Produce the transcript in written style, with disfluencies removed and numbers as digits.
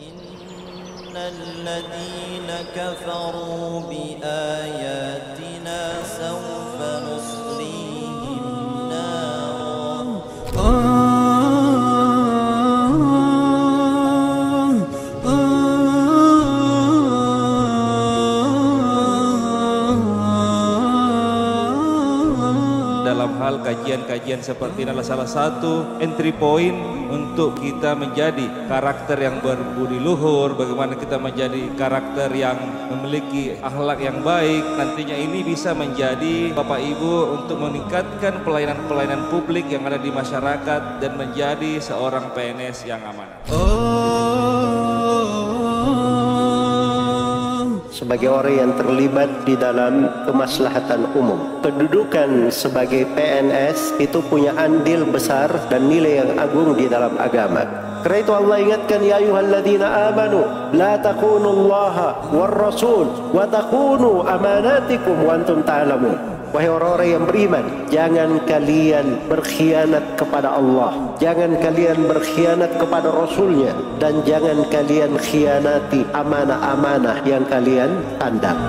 Innalladzina kafaru bi ayatina sawfa nuslihim nar. Dalam hal kajian-kajian seperti ini adalah salah satu entry point untuk kita menjadi karakter yang berbudi luhur, bagaimana kita menjadi karakter yang memiliki akhlak yang baik. Nantinya ini bisa menjadi Bapak Ibu untuk meningkatkan pelayanan-pelayanan publik yang ada di masyarakat dan menjadi seorang PNS yang amanah. Sebagai orang yang terlibat di dalam kemaslahatan umum, kedudukan sebagai PNS itu punya andil besar dan nilai yang agung di dalam agama. Karena itu Allah ingatkan, ya ayyuhalladzina amanu la taqunullaha war rasul wa taqunu amanatikum wa antum ta'lamun. Wahai orang-orang yang beriman, jangan kalian berkhianat kepada Allah, jangan kalian berkhianat kepada Rasulnya, dan jangan kalian khianati amanah-amanah yang kalian tandang.